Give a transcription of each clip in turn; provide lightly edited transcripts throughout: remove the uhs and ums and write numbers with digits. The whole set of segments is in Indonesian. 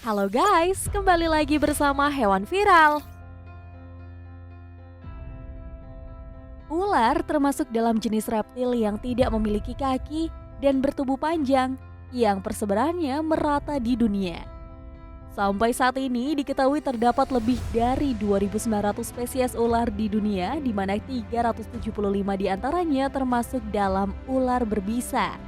Halo guys, kembali lagi bersama Hewan Viral. Ular termasuk dalam jenis reptil yang tidak memiliki kaki dan bertubuh panjang yang persebarannya merata di dunia. Sampai saat ini diketahui terdapat lebih dari 2.900 spesies ular di dunia, di mana 375 diantaranya termasuk dalam ular berbisa.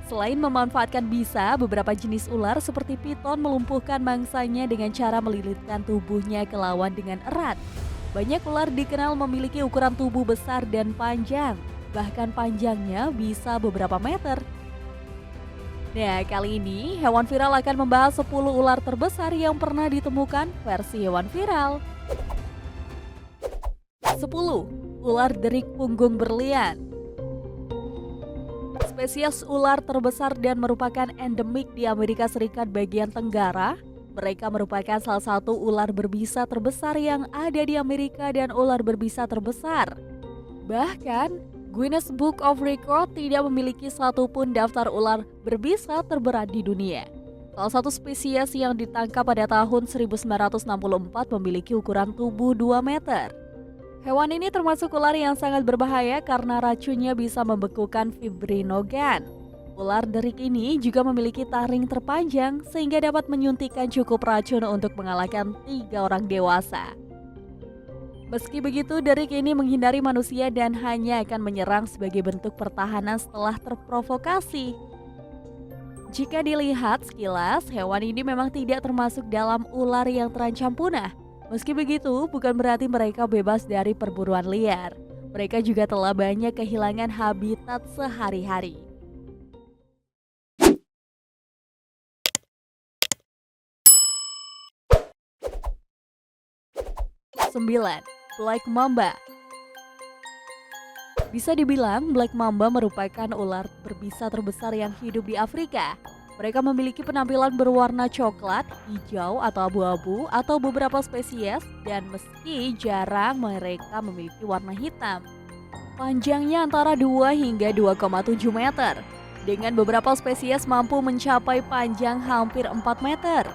Selain memanfaatkan bisa, beberapa jenis ular seperti piton melumpuhkan mangsanya dengan cara melilitkan tubuhnya ke lawan dengan erat. Banyak ular dikenal memiliki ukuran tubuh besar dan panjang, bahkan panjangnya bisa beberapa meter. Nah, kali ini Hewan Viral akan membahas 10 ular terbesar yang pernah ditemukan versi Hewan Viral. 10. Ular derik punggung berlian. Spesies ular terbesar dan merupakan endemik di Amerika Serikat bagian tenggara. Mereka merupakan salah satu ular berbisa terbesar yang ada di Amerika dan ular berbisa terbesar. Bahkan, Guinness Book of Record tidak memiliki satupun daftar ular berbisa terberat di dunia. Salah satu spesies yang ditangkap pada tahun 1964 memiliki ukuran tubuh 2 meter. Hewan ini termasuk ular yang sangat berbahaya karena racunnya bisa membekukan fibrinogen. Ular derik ini juga memiliki taring terpanjang sehingga dapat menyuntikkan cukup racun untuk mengalahkan 3 orang dewasa. Meski begitu, derik ini menghindari manusia dan hanya akan menyerang sebagai bentuk pertahanan setelah terprovokasi. Jika dilihat sekilas, hewan ini memang tidak termasuk dalam ular yang terancam punah. Meski begitu, bukan berarti mereka bebas dari perburuan liar. Mereka juga telah banyak kehilangan habitat sehari-hari. 9. Black Mamba. Bisa dibilang Black Mamba merupakan ular berbisa terbesar yang hidup di Afrika. Mereka memiliki penampilan berwarna coklat, hijau, atau abu-abu, atau beberapa spesies, dan meski jarang mereka memiliki warna hitam. Panjangnya antara 2 hingga 2,7 meter, dengan beberapa spesies mampu mencapai panjang hampir 4 meter.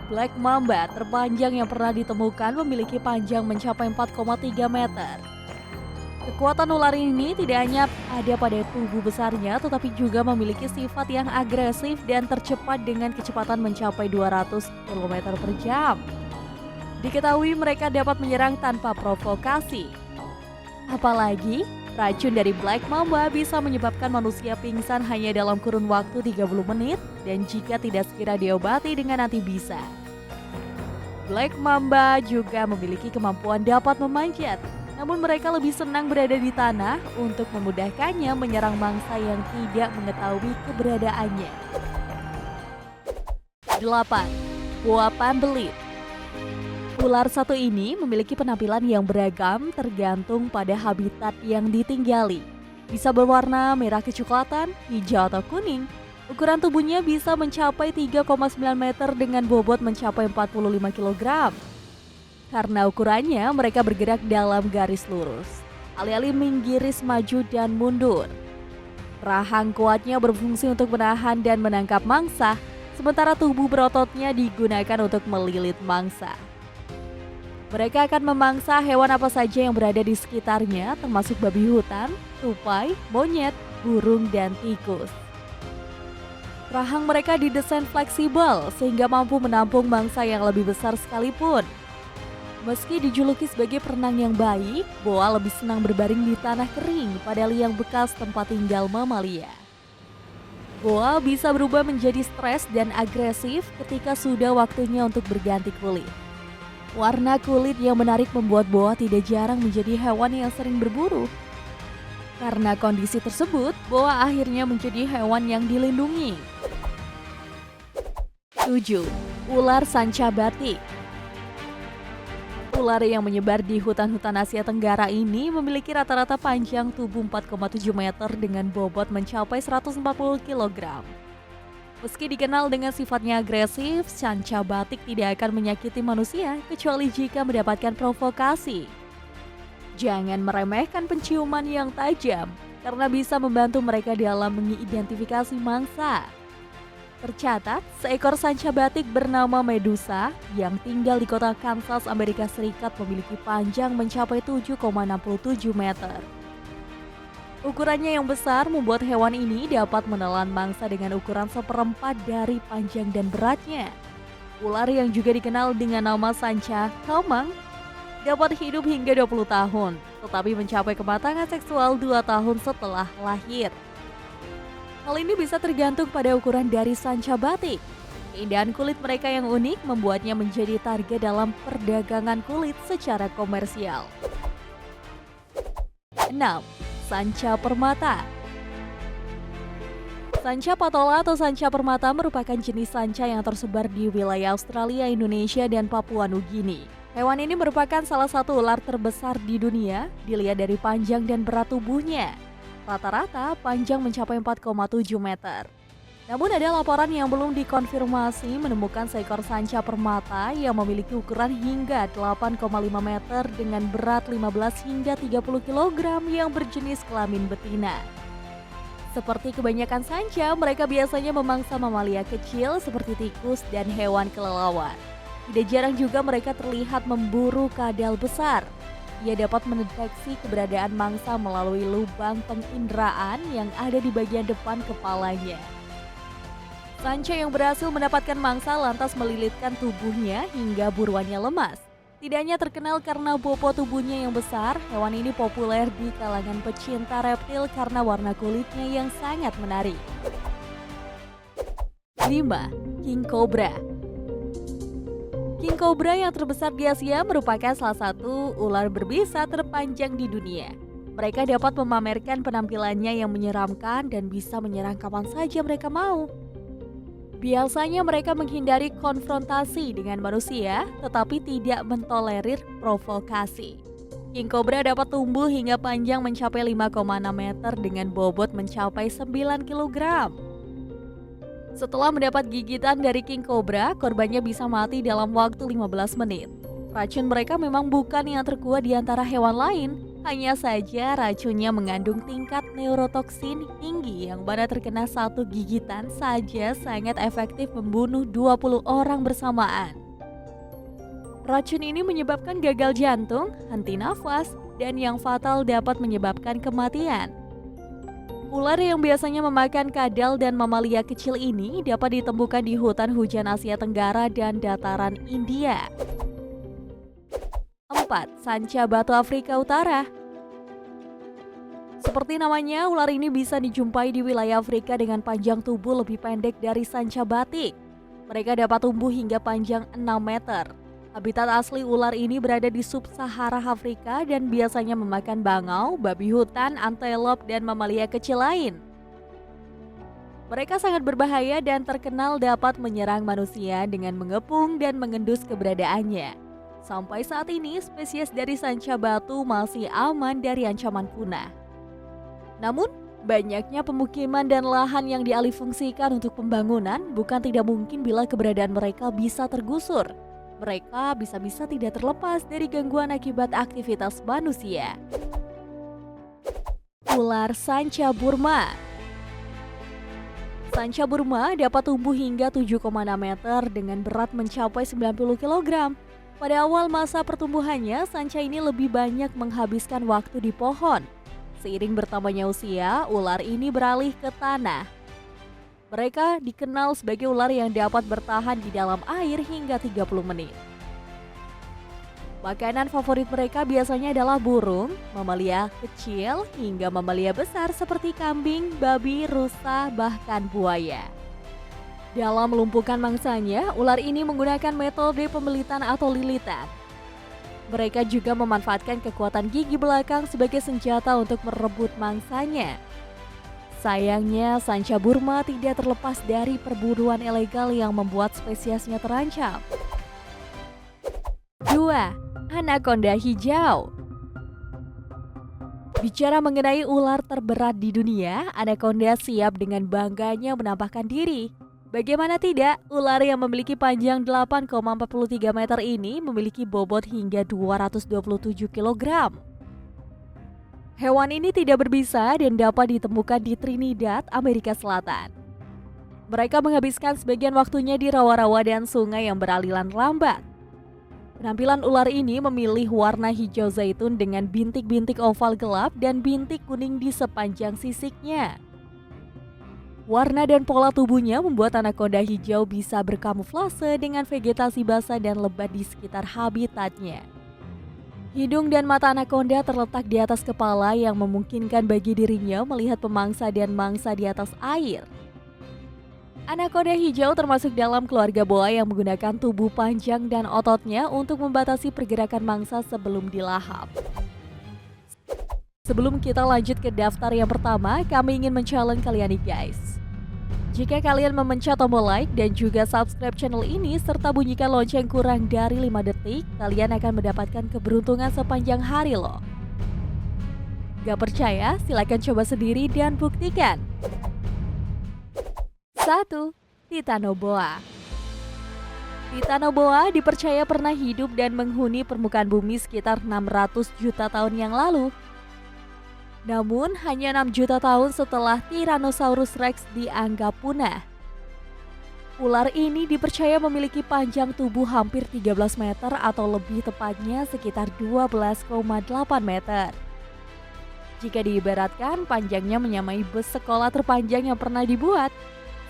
Black Mamba terpanjang yang pernah ditemukan memiliki panjang mencapai 4,3 meter. Kekuatan ular ini tidak hanya ada pada tubuh besarnya, tetapi juga memiliki sifat yang agresif dan tercepat dengan kecepatan mencapai 200 km per jam. Diketahui mereka dapat menyerang tanpa provokasi. Apalagi, racun dari Black Mamba bisa menyebabkan manusia pingsan hanya dalam kurun waktu 30 menit dan jika tidak segera diobati dengan antibisa. Black Mamba juga memiliki kemampuan dapat memanjat. Namun mereka lebih senang berada di tanah untuk memudahkannya menyerang mangsa yang tidak mengetahui keberadaannya. 8. Boa pambelit. Ular satu ini memiliki penampilan yang beragam tergantung pada habitat yang ditinggali. Bisa berwarna merah kecoklatan, hijau atau kuning. Ukuran tubuhnya bisa mencapai 3,9 meter dengan bobot mencapai 45 kg. Karena ukurannya, mereka bergerak dalam garis lurus, alih-alih menggiris maju dan mundur. Rahang kuatnya berfungsi untuk menahan dan menangkap mangsa, sementara tubuh berototnya digunakan untuk melilit mangsa. Mereka akan memangsa hewan apa saja yang berada di sekitarnya, termasuk babi hutan, tupai, monyet, burung, dan tikus. Rahang mereka didesain fleksibel sehingga mampu menampung mangsa yang lebih besar sekalipun. Meski dijuluki sebagai perenang yang baik, boa lebih senang berbaring di tanah kering pada liang bekas tempat tinggal mamalia. Boa bisa berubah menjadi stres dan agresif ketika sudah waktunya untuk berganti kulit. Warna kulit yang menarik membuat boa tidak jarang menjadi hewan yang sering berburu. Karena kondisi tersebut, boa akhirnya menjadi hewan yang dilindungi. 7. Ular sanca batik. Ular yang menyebar di hutan-hutan Asia Tenggara ini memiliki rata-rata panjang tubuh 4,7 meter dengan bobot mencapai 140 kg. Meski dikenal dengan sifatnya agresif, sanca batik tidak akan menyakiti manusia kecuali jika mendapatkan provokasi. Jangan meremehkan penciuman yang tajam, karena bisa membantu mereka dalam mengidentifikasi mangsa. Tercatat, seekor sanca batik bernama Medusa yang tinggal di kota Kansas, Amerika Serikat memiliki panjang mencapai 7,67 meter. Ukurannya yang besar membuat hewan ini dapat menelan mangsa dengan ukuran seperempat dari panjang dan beratnya. Ular yang juga dikenal dengan nama sanca kamang dapat hidup hingga 20 tahun, tetapi mencapai kematangan seksual 2 tahun setelah lahir. Hal ini bisa tergantung pada ukuran dari sanca batik. Keindahan kulit mereka yang unik membuatnya menjadi target dalam perdagangan kulit secara komersial. 6. Sanca permata. Sanca patola atau sanca permata merupakan jenis sanca yang tersebar di wilayah Australia, Indonesia, dan Papua Nugini. Hewan ini merupakan salah satu ular terbesar di dunia, dilihat dari panjang dan berat tubuhnya. Rata-rata panjang mencapai 4,7 meter. Namun ada laporan yang belum dikonfirmasi menemukan seekor sanca permata yang memiliki ukuran hingga 8,5 meter dengan berat 15 hingga 30 kg yang berjenis kelamin betina. Seperti kebanyakan sanca, mereka biasanya memangsa mamalia kecil seperti tikus dan hewan kelelawar. Tidak jarang juga mereka terlihat memburu kadal besar. Ia dapat mendeteksi keberadaan mangsa melalui lubang penginderaan yang ada di bagian depan kepalanya. Sanca yang berhasil mendapatkan mangsa lantas melilitkan tubuhnya hingga buruannya lemas. Tidak hanya terkenal karena bobot tubuhnya yang besar, hewan ini populer di kalangan pecinta reptil karena warna kulitnya yang sangat menarik. 5. King Cobra. King Cobra yang terbesar di Asia merupakan salah satu ular berbisa terpanjang di dunia. Mereka dapat memamerkan penampilannya yang menyeramkan dan bisa menyerang kapan saja mereka mau. Biasanya mereka menghindari konfrontasi dengan manusia, tetapi tidak mentolerir provokasi. King Cobra dapat tumbuh hingga panjang mencapai 5,6 meter dengan bobot mencapai 9 kg. Setelah mendapat gigitan dari King Cobra, korbannya bisa mati dalam waktu 15 menit. Racun mereka memang bukan yang terkuat di antara hewan lain, hanya saja racunnya mengandung tingkat neurotoksin tinggi yang mana terkena satu gigitan saja sangat efektif membunuh 20 orang bersamaan. Racun ini menyebabkan gagal jantung, henti nafas, dan yang fatal dapat menyebabkan kematian. Ular yang biasanya memakan kadal dan mamalia kecil ini dapat ditemukan di hutan hujan Asia Tenggara dan dataran India. 4. Sanca batu Afrika Utara. Seperti namanya, ular ini bisa dijumpai di wilayah Afrika dengan panjang tubuh lebih pendek dari sanca batik. Mereka dapat tumbuh hingga panjang 6 meter. Habitat asli ular ini berada di sub-Sahara Afrika dan biasanya memakan bangau, babi hutan, antelop, dan mamalia kecil lain. Mereka sangat berbahaya dan terkenal dapat menyerang manusia dengan mengepung dan mengendus keberadaannya. Sampai saat ini, spesies dari sanca batu masih aman dari ancaman punah. Namun, banyaknya pemukiman dan lahan yang dialihfungsikan untuk pembangunan bukan tidak mungkin bila keberadaan mereka bisa tergusur. Mereka bisa-bisa tidak terlepas dari gangguan akibat aktivitas manusia. Ular sanca Burma. Sanca Burma dapat tumbuh hingga 7,6 meter dengan berat mencapai 90 kg. Pada awal masa pertumbuhannya, sanca ini lebih banyak menghabiskan waktu di pohon. Seiring bertambahnya usia, ular ini beralih ke tanah. Mereka dikenal sebagai ular yang dapat bertahan di dalam air hingga 30 menit. Makanan favorit mereka biasanya adalah burung, mamalia kecil, hingga mamalia besar seperti kambing, babi, rusa, bahkan buaya. Dalam melumpuhkan mangsanya, ular ini menggunakan metode pembelitan atau lilitan. Mereka juga memanfaatkan kekuatan gigi belakang sebagai senjata untuk merebut mangsanya. Sayangnya, sanca Burma tidak terlepas dari perburuan ilegal yang membuat spesiesnya terancam. 2. Anaconda hijau. Bicara mengenai ular terberat di dunia, anaconda siap dengan bangganya menampakkan diri. Bagaimana tidak, ular yang memiliki panjang 8,43 meter ini memiliki bobot hingga 227 kg. Hewan ini tidak berbisa dan dapat ditemukan di Trinidad, Amerika Selatan. Mereka menghabiskan sebagian waktunya di rawa-rawa dan sungai yang beraliran lambat. Penampilan ular ini memilih warna hijau zaitun dengan bintik-bintik oval gelap dan bintik kuning di sepanjang sisiknya. Warna dan pola tubuhnya membuat anakonda hijau bisa berkamuflase dengan vegetasi basah dan lebat di sekitar habitatnya. Hidung dan mata anakonda terletak di atas kepala yang memungkinkan bagi dirinya melihat pemangsa dan mangsa di atas air. Anakonda hijau termasuk dalam keluarga boa yang menggunakan tubuh panjang dan ototnya untuk membatasi pergerakan mangsa sebelum dilahap. Sebelum kita lanjut ke daftar yang pertama, kami ingin men-challenge kalian nih guys. Jika kalian memencet tombol like dan juga subscribe channel ini serta bunyikan lonceng kurang dari 5 detik, kalian akan mendapatkan keberuntungan sepanjang hari loh. Gak percaya? Silakan coba sendiri dan buktikan. 1. Titanoboa. Titanoboa dipercaya pernah hidup dan menghuni permukaan bumi sekitar 600 juta tahun yang lalu. Namun, hanya 6 juta tahun setelah Tyrannosaurus Rex dianggap punah. Ular ini dipercaya memiliki panjang tubuh hampir 13 meter atau lebih tepatnya sekitar 12,8 meter. Jika diibaratkan, panjangnya menyamai bus sekolah terpanjang yang pernah dibuat.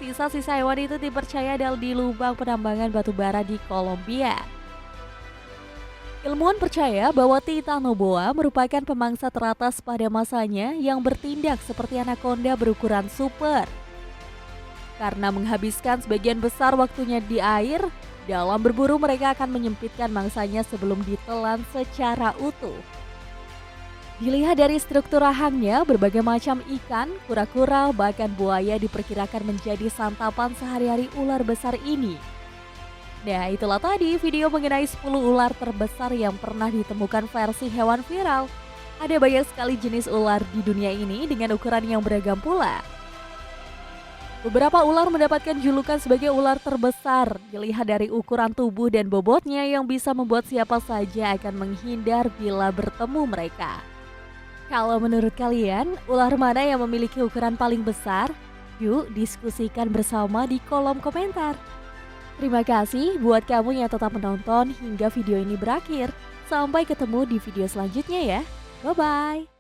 Sisa-sisa hewan itu dipercaya ada di lubang penambangan batu bara di Kolombia. Ilmuwan percaya bahwa Titanoboa merupakan pemangsa teratas pada masanya yang bertindak seperti anakonda berukuran super. Karena menghabiskan sebagian besar waktunya di air, dalam berburu mereka akan menyempitkan mangsanya sebelum ditelan secara utuh. Dilihat dari struktur rahangnya, berbagai macam ikan, kura-kura, bahkan buaya diperkirakan menjadi santapan sehari-hari ular besar ini. Nah, itulah tadi video mengenai 10 ular terbesar yang pernah ditemukan versi hewan viral. Ada banyak sekali jenis ular di dunia ini dengan ukuran yang beragam pula. Beberapa ular mendapatkan julukan sebagai ular terbesar, dilihat dari ukuran tubuh dan bobotnya yang bisa membuat siapa saja akan menghindar bila bertemu mereka. Kalau menurut kalian, ular mana yang memiliki ukuran paling besar? Yuk diskusikan bersama di kolom komentar. Terima kasih buat kamu yang tetap menonton hingga video ini berakhir. Sampai ketemu di video selanjutnya ya. Bye-bye.